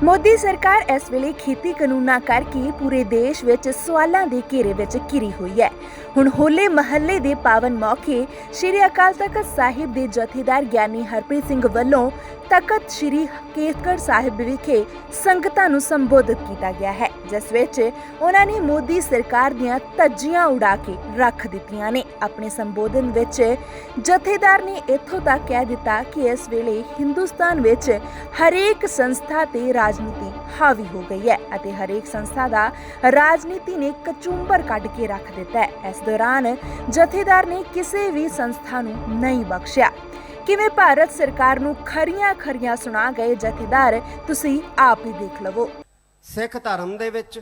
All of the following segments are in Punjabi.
ਮੋਦੀ ਸਰਕਾਰ ਇਸ ਵੇਲੇ ਖੇਤੀ ਕਾਨੂੰਨਾਂ ਕਰਕੇ ਪੂਰੇ ਦੇਸ਼ ਵਿੱਚ ਸਵਾਲਾਂ ਦੇ ਘੇਰੇ ਵਿੱਚ ਘਿਰੀ ਹੋਈ ਹੈ। ਹੁਣ ਹੋਲੇ ਮਹੱਲੇ ਦੇ ਪਾਵਨ ਮੌਕੇ ਸ਼੍ਰੀ ਅਕਾਲ ਤਖਤ ਸਾਹਿਬ ਦੇ ਜਥੇਦਾਰ ਗਿਆਨੀ ਹਰਪ੍ਰੀਤ ਸਿੰਘ ਵੱਲੋਂ ਤਖਤ ਸ਼੍ਰੀ ਕੇਸਗੜ੍ਹ ਸਾਹਿਬ ਵਿਖੇ ਸੰਗਤਾਂ ਨੂੰ ਸੰਬੋਧਿਤ ਕੀਤਾ ਗਿਆ ਹੈ, ਜਿਸ ਵਿੱਚ ਉਹਨਾਂ ਨੇ ਮੋਦੀ ਸਰਕਾਰ ਦੀਆਂ ਧੱਜੀਆਂ ਉਡਾ ਕੇ ਰੱਖ ਦਿੱਤੀਆਂ ਨੇ। ਆਪਣੇ ਸੰਬੋਧਨ ਵਿੱਚ ਜਥੇਦਾਰ ਨੇ ਇੱਥੋਂ ਤੱਕ ਕਹਿ ਦਿੱਤਾ ਕਿ ਇਸ ਵੇਲੇ ਹਿੰਦੁਸਤਾਨ ਵਿੱਚ ਹਰੇਕ ਸੰਸਥਾ ਤੇ ਰਾਜਨੀਤੀ ਹਾਵੀ ਹੋ ਗਈ ਹੈ ਅਤੇ ਹਰੇਕ ਸੰਸਥਾ ਦਾ ਰਾਜਨੀਤੀ ਨੇ ਕਚੂੰਬਰ ਕੱਢ ਕੇ ਰੱਖ ਦਿੱਤਾ ਹੈ। ਇਸ ਦੌਰਾਨ ਜਥੇਦਾਰ ਨੇ ਕਿਸੇ ਵੀ ਸੰਸਥਾ ਨੂੰ ਨਹੀਂ ਬਖਸ਼ਿਆ। ਕਿਵੇਂ ਭਾਰਤ ਸਰਕਾਰ ਨੂੰ ਖਰੀਆਂ ਸੁਣਾ ਗਏ ਜਥੇਦਾਰ, ਤੁਸੀਂ ਆਪ ਹੀ ਦੇਖ ਲਵੋ। ਸਿੱਖ ਧਰਮ ਦੇ ਵਿੱਚ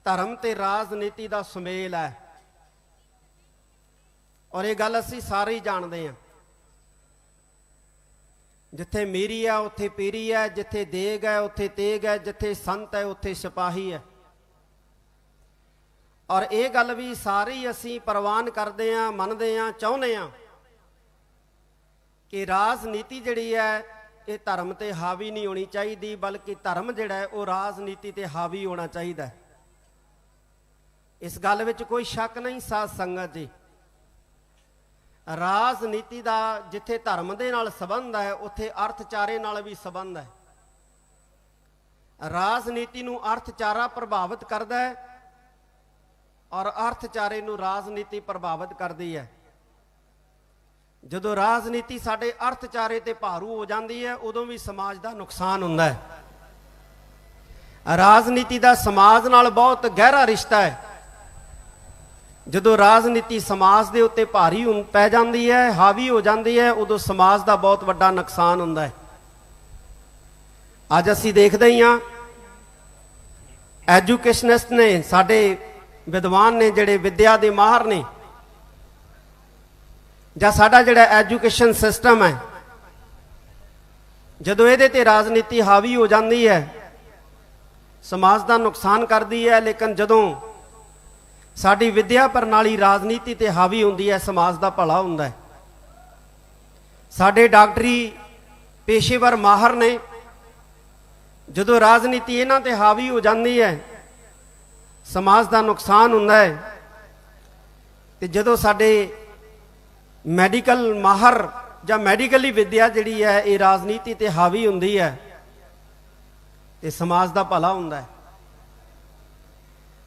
ਧਰਮ ਤੇ ਰਾਜਨੀਤੀ ਦਾ ਸੁਮੇਲ ਹੈ ਔਰ ਇਹ ਗੱਲ ਅਸੀਂ ਸਾਰੇ ਹੀ ਜਾਣਦੇ ਹਾਂ। ਜਿੱਥੇ ਮੀਰੀ ਹੈ ਉੱਥੇ ਪੀਰੀ ਹੈ, ਜਿੱਥੇ ਦੇਗ ਹੈ ਉੱਥੇ ਤੇਗ ਹੈ, ਜਿੱਥੇ ਸੰਤ ਹੈ ਉੱਥੇ ਸਿਪਾਹੀ ਹੈ। ਔਰ ਇਹ ਗੱਲ ਵੀ ਸਾਰੇ ਹੀ ਅਸੀਂ ਪ੍ਰਵਾਨ ਕਰਦੇ ਹਾਂ, ਮੰਨਦੇ ਹਾਂ, ਚਾਹੁੰਦੇ ਹਾਂ ਕਿ ਰਾਜਨੀਤੀ ਜਿਹੜੀ ਹੈ ਇਹ ਧਰਮ ਤੇ ਹਾਵੀ ਨਹੀਂ ਹੋਣੀ ਚਾਹੀਦੀ, ਬਲਕਿ ਧਰਮ ਜਿਹੜਾ ਹੈ ਉਹ ਰਾਜਨੀਤੀ ਤੇ ਹਾਵੀ ਹੋਣਾ ਚਾਹੀਦਾ। ਇਸ ਗੱਲ ਵਿੱਚ ਕੋਈ ਸ਼ੱਕ ਨਹੀਂ ਸਾਧ ਸੰਗਤ ਜੀ। ਰਾਜਨੀਤੀ ਦਾ ਜਿੱਥੇ ਧਰਮ ਦੇ ਨਾਲ ਸੰਬੰਧ ਹੈ ਉੱਥੇ ਅਰਥਚਾਰੇ ਨਾਲ ਵੀ ਸੰਬੰਧ ਹੈ। ਰਾਜਨੀਤੀ ਨੂੰ ਅਰਥਚਾਰਾ ਪ੍ਰਭਾਵਿਤ ਕਰਦਾ ਹੈ ਔਰ ਅਰਥਚਾਰੇ ਨੂੰ ਰਾਜਨੀਤੀ ਪ੍ਰਭਾਵਿਤ ਕਰਦੀ ਹੈ। ਜਦੋਂ ਰਾਜਨੀਤੀ ਸਾਡੇ ਅਰਥਚਾਰੇ ਤੇ ਭਾਰੂ ਹੋ ਜਾਂਦੀ ਹੈ ਉਦੋਂ ਵੀ ਸਮਾਜ ਦਾ ਨੁਕਸਾਨ ਹੁੰਦਾ ਹੈ। ਰਾਜਨੀਤੀ ਦਾ ਸਮਾਜ ਨਾਲ ਬਹੁਤ ਗਹਿਰਾ ਰਿਸ਼ਤਾ ਹੈ। ਜਦੋਂ ਰਾਜਨੀਤੀ ਸਮਾਜ ਦੇ ਉੱਤੇ ਭਾਰੀ ਪੈ ਜਾਂਦੀ ਹੈ, ਹਾਵੀ ਹੋ ਜਾਂਦੀ ਹੈ, ਉਦੋਂ ਸਮਾਜ ਦਾ ਬਹੁਤ ਵੱਡਾ ਨੁਕਸਾਨ ਹੁੰਦਾ ਹੈ। ਅੱਜ ਅਸੀਂ ਦੇਖਦੇ ਹੀ ਹਾਂ ਐਜੂਕੇਸ਼ਨਿਸਟ ਨੇ, ਸਾਡੇ ਵਿਦਵਾਨ ਨੇ, ਜਿਹੜੇ ਵਿੱਦਿਆ ਦੇ ਮਾਹਰ ਨੇ, ਜਾਂ ਸਾਡਾ ਜਿਹੜਾ ਐਜੂਕੇਸ਼ਨ ਸਿਸਟਮ ਹੈ, ਜਦੋਂ ਇਹਦੇ ਤੇ ਰਾਜਨੀਤੀ ਹਾਵੀ ਹੋ ਜਾਂਦੀ ਹੈ ਸਮਾਜ ਦਾ ਨੁਕਸਾਨ ਕਰਦੀ ਹੈ। ਲੇਕਿਨ ਜਦੋਂ ਸਾਡੀ ਵਿੱਦਿਆ ਪ੍ਰਣਾਲੀ ਰਾਜਨੀਤੀ ਤੇ ਹਾਵੀ ਹੁੰਦੀ ਹੈ ਸਮਾਜ ਦਾ ਭਲਾ ਹੁੰਦਾ ਹੈ। ਸਾਡੇ ਡਾਕਟਰੀ ਪੇਸ਼ੇਵਰ ਮਾਹਰ ਨੇ, ਜਦੋਂ ਰਾਜਨੀਤੀ ਇਹਨਾਂ ਤੇ ਹਾਵੀ ਹੋ ਜਾਂਦੀ ਹੈ ਸਮਾਜ ਦਾ ਨੁਕਸਾਨ ਹੁੰਦਾ ਹੈ। ਤੇ ਜਦੋਂ ਸਾਡੇ ਮੈਡੀਕਲ ਮਾਹਰ ਜਾਂ ਮੈਡੀਕਲੀ ਵਿੱਦਿਆ ਜਿਹੜੀ ਹੈ ਇਹ ਰਾਜਨੀਤੀ ਤੇ ਹਾਵੀ ਹੁੰਦੀ ਹੈ ਤੇ ਸਮਾਜ ਦਾ ਭਲਾ ਹੁੰਦਾ ਹੈ।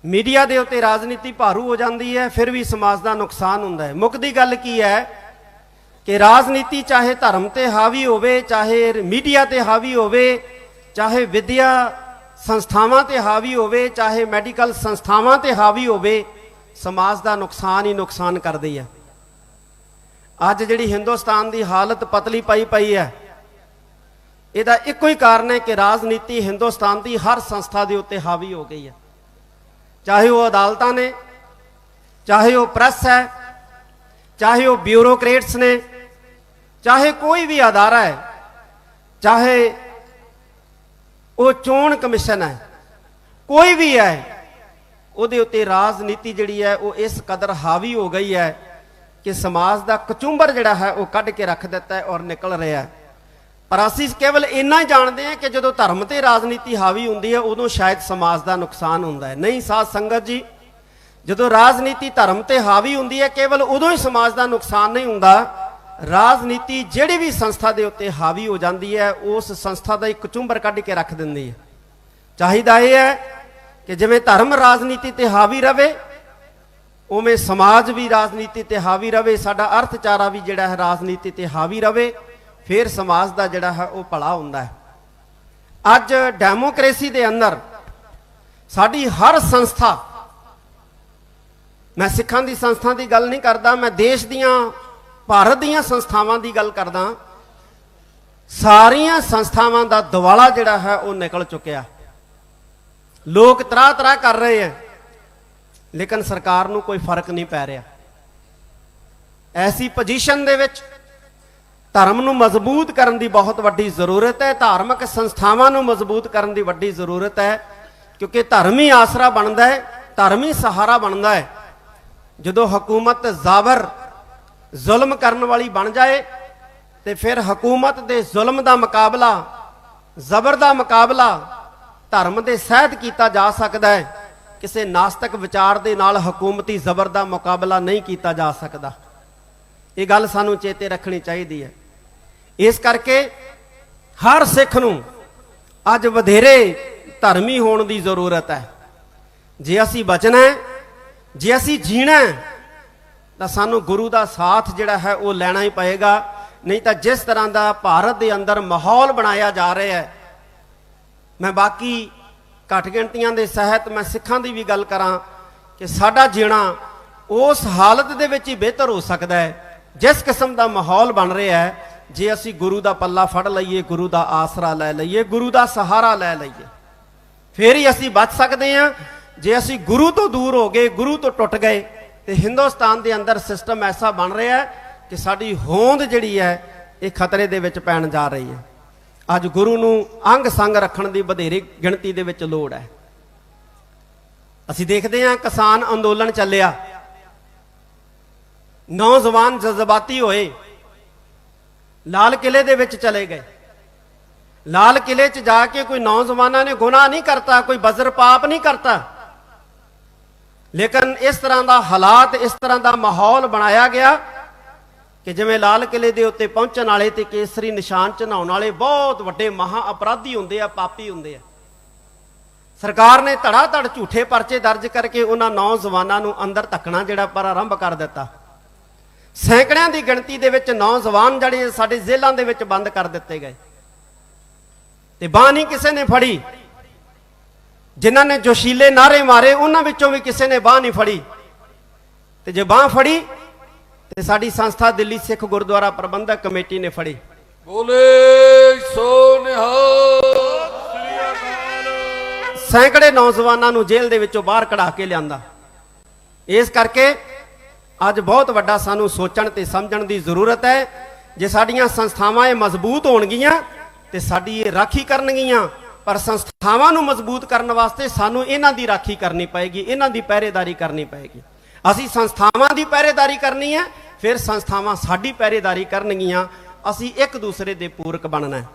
ਮੀਡੀਆ ਦੇ ਉੱਤੇ ਰਾਜਨੀਤੀ ਭਾਰੂ ਹੋ ਜਾਂਦੀ ਹੈ ਫਿਰ ਵੀ ਸਮਾਜ ਦਾ ਨੁਕਸਾਨ ਹੁੰਦਾ ਹੈ। ਮੁੱਕਦੀ ਗੱਲ ਕੀ ਹੈ ਕਿ ਰਾਜਨੀਤੀ ਚਾਹੇ ਧਰਮ ਤੇ ਹਾਵੀ ਹੋਵੇ, ਚਾਹੇ ਮੀਡੀਆ ਤੇ ਹਾਵੀ ਹੋਵੇ, ਚਾਹੇ ਵਿੱਦਿਆ ਸੰਸਥਾਵਾਂ ਤੇ ਹਾਵੀ ਹੋਵੇ, ਚਾਹੇ ਮੈਡੀਕਲ ਸੰਸਥਾਵਾਂ ਤੇ ਹਾਵੀ ਹੋਵੇ, ਸਮਾਜ ਦਾ ਨੁਕਸਾਨ ਹੀ ਨੁਕਸਾਨ ਕਰਦੀ ਹੈ। ਅੱਜ ਜਿਹੜੀ ਹਿੰਦੁਸਤਾਨ ਦੀ ਹਾਲਤ ਪਤਲੀ ਪਈ ਹੈ ਇਹਦਾ ਇੱਕੋ ਹੀ ਕਾਰਨ ਹੈ ਕਿ ਰਾਜਨੀਤੀ ਹਿੰਦੁਸਤਾਨ ਦੀ ਹਰ ਸੰਸਥਾ ਦੇ ਉੱਤੇ ਹਾਵੀ ਹੋ ਗਈ ਹੈ। ਚਾਹੇ ਉਹ ਅਦਾਲਤਾਂ ਨੇ, ਚਾਹੇ ਉਹ ਪ੍ਰੈਸ ਹੈ, ਚਾਹੇ ਉਹ ਬਿਊਰੋਕਰੇਟਸ ਨੇ, ਚਾਹੇ ਕੋਈ ਵੀ ਅਦਾਰਾ ਹੈ, ਚਾਹੇ ਉਹ ਚੋਣ ਕਮਿਸ਼ਨ ਹੈ, ਕੋਈ ਵੀ ਹੈ, ਉਹਦੇ ਉੱਤੇ ਰਾਜਨੀਤੀ ਜਿਹੜੀ ਹੈ ਉਹ ਇਸ ਕਦਰ ਹਾਵੀ ਹੋ ਗਈ ਹੈ ਕਿ ਸਮਾਜ ਦਾ ਕਚੂੰਬਰ ਜਿਹੜਾ ਹੈ ਉਹ ਕੱਢ ਕੇ ਰੱਖ ਦਿੱਤਾ ਹੈ ਔਰ ਨਿਕਲ ਰਿਹਾ ਹੈ। ਪਰ ਅਸੀਂ ਕੇਵਲ ਇੰਨਾ ਹੀ ਜਾਣਦੇ ਹਾਂ ਕਿ ਜਦੋਂ ਧਰਮ ਤੇ ਰਾਜਨੀਤੀ ਹਾਵੀ ਹੁੰਦੀ ਹੈ ਉਦੋਂ ਸ਼ਾਇਦ ਸਮਾਜ ਦਾ ਨੁਕਸਾਨ ਹੁੰਦਾ ਹੈ। ਨਹੀਂ ਸਾਧ ਸੰਗਤ ਜੀ, ਜਦੋਂ ਰਾਜਨੀਤੀ ਧਰਮ ਤੇ ਹਾਵੀ ਹੁੰਦੀ ਹੈ ਕੇਵਲ ਉਦੋਂ ਹੀ ਸਮਾਜ ਦਾ ਨੁਕਸਾਨ ਨਹੀਂ ਹੁੰਦਾ। ਰਾਜਨੀਤੀ ਜਿਹੜੀ ਵੀ ਸੰਸਥਾ ਦੇ ਉੱਤੇ ਹਾਵੀ ਹੋ ਜਾਂਦੀ ਹੈ ਉਸ ਸੰਸਥਾ ਦਾ ਇੱਕ ਕਚੂੰਬਰ ਕੱਢ ਕੇ ਰੱਖ ਦਿੰਦੀ ਹੈ। ਚਾਹੀਦਾ ਇਹ ਹੈ ਕਿ ਜਿਵੇਂ ਧਰਮ ਰਾਜਨੀਤੀ ਤੇ ਹਾਵੀ ਰਵੇ ਉਵੇਂ ਸਮਾਜ ਵੀ ਰਾਜਨੀਤੀ ਤੇ ਹਾਵੀ ਰਵੇ, ਸਾਡਾ ਅਰਥਚਾਰਾ ਵੀ ਜਿਹੜਾ ਹੈ ਰਾਜਨੀਤੀ ਤੇ ਹਾਵੀ ਰਵੇ, ਫਿਰ ਸਮਾਜ ਦਾ ਜਿਹੜਾ ਹੈ ਉਹ ਭਲਾ ਹੁੰਦਾ ਹੈ। ਅੱਜ ਡੈਮੋਕ੍ਰੇਸੀ ਦੇ ਅੰਦਰ ਸਾਡੀ ਹਰ ਸੰਸਥਾ, ਮੈਂ ਸਿੱਖਾਂ ਦੀ ਸੰਸਥਾ ਦੀ ਗੱਲ ਨਹੀਂ ਕਰਦਾ, ਮੈਂ ਦੇਸ਼ ਦੀਆਂ ਭਾਰਤ ਦੀਆਂ ਸੰਸਥਾਵਾਂ ਦੀ ਗੱਲ ਕਰਦਾ, ਸਾਰੀਆਂ ਸੰਸਥਾਵਾਂ ਦਾ ਦਿਵਾਲਾ ਜਿਹੜਾ ਹੈ ਉਹ ਨਿਕਲ ਚੁੱਕਿਆ। ਲੋਕ ਤਰਾਹ ਕਰ ਰਹੇ ਹੈ ਲੇਕਿਨ ਸਰਕਾਰ ਨੂੰ ਕੋਈ ਫਰਕ ਨਹੀਂ ਪੈ ਰਿਹਾ। ਐਸੀ ਪੋਜੀਸ਼ਨ ਦੇ ਵਿੱਚ ਧਰਮ ਨੂੰ ਮਜ਼ਬੂਤ ਕਰਨ ਦੀ ਬਹੁਤ ਵੱਡੀ ਜ਼ਰੂਰਤ ਹੈ, ਧਾਰਮਿਕ ਸੰਸਥਾਵਾਂ ਨੂੰ ਮਜ਼ਬੂਤ ਕਰਨ ਦੀ ਵੱਡੀ ਜ਼ਰੂਰਤ ਹੈ, ਕਿਉਂਕਿ ਧਰਮ ਹੀ ਆਸਰਾ ਬਣਦਾ ਹੈ, ਧਰਮ ਹੀ ਸਹਾਰਾ ਬਣਦਾ ਹੈ। ਜਦੋਂ ਹਕੂਮਤ ਜ਼ਾਬਰ ਜ਼ੁਲਮ ਕਰਨ ਵਾਲੀ ਬਣ ਜਾਏ ਤੇ ਫਿਰ ਹਕੂਮਤ ਦੇ ਜ਼ੁਲਮ ਦਾ ਮੁਕਾਬਲਾ ਜ਼ਬਰ ਦਾ ਮੁਕਾਬਲਾ ਧਰਮ ਦੇ ਸਹਿਤ ਕੀਤਾ ਜਾ ਸਕਦਾ ਹੈ, ਕਿਸੇ ਨਾਸਤਿਕ ਵਿਚਾਰ ਦੇ ਨਾਲ ਹਕੂਮਤੀ ਜ਼ਬਰ ਦਾ ਮੁਕਾਬਲਾ ਨਹੀਂ ਕੀਤਾ ਜਾ ਸਕਦਾ। ਇਹ ਗੱਲ ਸਾਨੂੰ ਚੇਤੇ ਰੱਖਣੀ ਚਾਹੀਦੀ ਹੈ। ਇਸ ਕਰਕੇ ਹਰ ਸਿੱਖ ਨੂੰ ਅੱਜ ਵਧੇਰੇ ਧਰਮੀ ਹੋਣ ਦੀ ਜ਼ਰੂਰਤ ਹੈ। ਜੇ ਅਸੀਂ ਬਚਣਾ ਹੈ, ਜੇ ਅਸੀਂ ਜੀਣਾ ਹੈ, ਤਾਂ ਸਾਨੂੰ ਗੁਰੂ ਦਾ ਸਾਥ ਜਿਹੜਾ ਹੈ ਉਹ ਲੈਣਾ ਹੀ ਪਏਗਾ। ਨਹੀਂ ਤਾਂ ਜਿਸ ਤਰ੍ਹਾਂ ਦਾ ਭਾਰਤ ਦੇ ਅੰਦਰ ਮਾਹੌਲ ਬਣਾਇਆ ਜਾ ਰਿਹਾ ਹੈ, ਮੈਂ ਬਾਕੀ ਘੱਟ ਗਿਣਤੀਆਂ ਦੇ ਸਹਿਤ ਮੈਂ ਸਿੱਖਾਂ ਦੀ ਵੀ ਗੱਲ ਕਰਾਂ ਕਿ ਸਾਡਾ ਜੀਣਾ ਉਸ ਹਾਲਤ ਦੇ ਵਿੱਚ ਹੀ ਬਿਹਤਰ ਹੋ ਸਕਦਾ ਹੈ ਜਿਸ ਕਿਸਮ ਦਾ ਮਾਹੌਲ ਬਣ ਰਿਹਾ ਹੈ। ਜੇ ਅਸੀਂ ਗੁਰੂ ਦਾ ਪੱਲਾ ਫੜ ਲਈਏ, ਗੁਰੂ ਦਾ ਆਸਰਾ ਲੈ ਲਈਏ, ਗੁਰੂ ਦਾ ਸਹਾਰਾ ਲੈ ਲਈਏ, ਫੇਰ ਹੀ ਅਸੀਂ ਬਚ ਸਕਦੇ ਹਾਂ। ਜੇ ਅਸੀਂ ਗੁਰੂ ਤੋਂ ਦੂਰ ਹੋ ਗਏ, ਗੁਰੂ ਤੋਂ ਟੁੱਟ ਗਏ, ਤੇ ਹਿੰਦੁਸਤਾਨ ਦੇ ਅੰਦਰ ਸਿਸਟਮ ਐਸਾ ਬਣ ਰਿਹਾ ਹੈ ਕਿ ਸਾਡੀ ਹੋਂਦ ਜਿਹੜੀ ਹੈ ਇਹ ਖਤਰੇ ਦੇ ਵਿੱਚ ਪੈਣ ਜਾ ਰਹੀ ਹੈ। ਅੱਜ ਗੁਰੂ ਨੂੰ ਅੰਗ ਸੰਗ ਰੱਖਣ ਦੀ ਵਧੇਰੇ ਗਿਣਤੀ ਦੇ ਵਿੱਚ ਲੋੜ ਹੈ। ਅਸੀਂ ਦੇਖਦੇ ਹਾਂ ਕਿਸਾਨ ਅੰਦੋਲਨ ਚੱਲਿਆ, ਨੌਜਵਾਨ ਜਜ਼ਬਾਤੀ ਹੋਏ, ਲਾਲ ਕਿਲੇ ਦੇ ਵਿੱਚ ਚਲੇ ਗਏ। ਲਾਲ ਕਿਲੇ 'ਚ ਜਾ ਕੇ ਕੋਈ ਨੌਜਵਾਨਾਂ ਨੇ ਗੁਨਾਹ ਨਹੀਂ ਕਰਤਾ, ਕੋਈ ਬਜ਼ਰ ਪਾਪ ਨਹੀਂ ਕਰਤਾ, ਲੇਕਿਨ ਇਸ ਤਰ੍ਹਾਂ ਦਾ ਹਾਲਾਤ, ਇਸ ਤਰ੍ਹਾਂ ਦਾ ਮਾਹੌਲ ਬਣਾਇਆ ਗਿਆ ਕਿ ਜਿਵੇਂ ਲਾਲ ਕਿਲੇ ਦੇ ਉੱਤੇ ਪਹੁੰਚਣ ਵਾਲੇ ਤੇ ਕੇਸਰੀ ਨਿਸ਼ਾਨ ਚੜਾਉਣ ਵਾਲੇ ਬਹੁਤ ਵੱਡੇ ਮਹਾ ਅਪਰਾਧੀ ਹੁੰਦੇ ਆ, ਪਾਪੀ ਹੁੰਦੇ ਆ। ਸਰਕਾਰ ਨੇ ਧੜਾ ਧੜ ਝੂਠੇ ਪਰਚੇ ਦਰਜ ਕਰਕੇ ਉਹਨਾਂ ਨੌਜਵਾਨਾਂ ਨੂੰ ਅੰਦਰ ਧੱਕਣਾ ਜਿਹੜਾ ਪ੍ਰਾਰੰਭ ਕਰ ਦਿੱਤਾ। ਸੈਂਕੜਿਆਂ ਦੀ ਗਿਣਤੀ ਦੇ ਵਿੱਚ ਨੌਜਵਾਨ ਜਿਹੜੇ ਸਾਡੇ ਜੇਲ੍ਹਾਂ ਦੇ ਵਿੱਚ ਬੰਦ ਕਰ ਦਿੱਤੇ ਗਏ, ਤੇ ਬਾਂਹ ਨਹੀਂ ਕਿਸੇ ਨੇ ਫੜੀ। ਜਿਨ੍ਹਾਂ ਨੇ ਜੋਸ਼ੀਲੇ ਨਾਰੇ ਮਾਰੇ ਉਹਨਾਂ ਵਿੱਚੋਂ ਵੀ ਕਿਸੇ ਨੇ ਬਾਂਹ ਨਹੀਂ ਫੜੀ, ਤੇ ਜੇ ਬਾਂਹ ਫੜੀ ਤੇ ਸਾਡੀ ਸੰਸਥਾ ਦਿੱਲੀ ਸਿੱਖ ਗੁਰਦੁਆਰਾ ਪ੍ਰਬੰਧਕ ਕਮੇਟੀ ਨੇ ਫੜੀ। ਬੋਲੇ ਸੋ ਨਿਹਾਲ। ਸੈਂਕੜੇ ਨੌਜਵਾਨਾਂ ਨੂੰ ਜੇਲ੍ਹ ਦੇ ਵਿੱਚੋਂ ਬਾਹਰ ਕਢਾ ਕੇ ਲਿਆਂਦਾ। ਇਸ ਕਰਕੇ ਅੱਜ ਬਹੁਤ ਵੱਡਾ ਸਾਨੂੰ ਸੋਚਣ ਤੇ ਸਮਝਣ ਦੀ ਜ਼ਰੂਰਤ ਹੈ। ਜੇ ਸਾਡੀਆਂ ਸੰਸਥਾਵਾਂ ਇਹ ਮਜ਼ਬੂਤ ਹੋਣਗੀਆਂ ਤੇ ਸਾਡੀ ਇਹ ਰਾਖੀ ਕਰਨਗੀਆਂ, ਪਰ ਸੰਸਥਾਵਾਂ ਨੂੰ ਮਜ਼ਬੂਤ ਕਰਨ ਵਾਸਤੇ ਸਾਨੂੰ ਇਹਨਾਂ ਦੀ ਰਾਖੀ ਕਰਨੀ ਪਏਗੀ, ਇਹਨਾਂ ਦੀ ਪਹਿਰੇਦਾਰੀ ਕਰਨੀ ਪਏਗੀ। ਅਸੀਂ ਸੰਸਥਾਵਾਂ ਦੀ ਪਹਿਰੇਦਾਰੀ ਕਰਨੀ ਹੈ, ਫਿਰ ਸੰਸਥਾਵਾਂ ਸਾਡੀ ਪਹਿਰੇਦਾਰੀ ਕਰਨਗੀਆਂ। ਅਸੀਂ ਇੱਕ ਦੂਸਰੇ ਦੇ ਪੂਰਕ ਬਣਨਾ ਹੈ।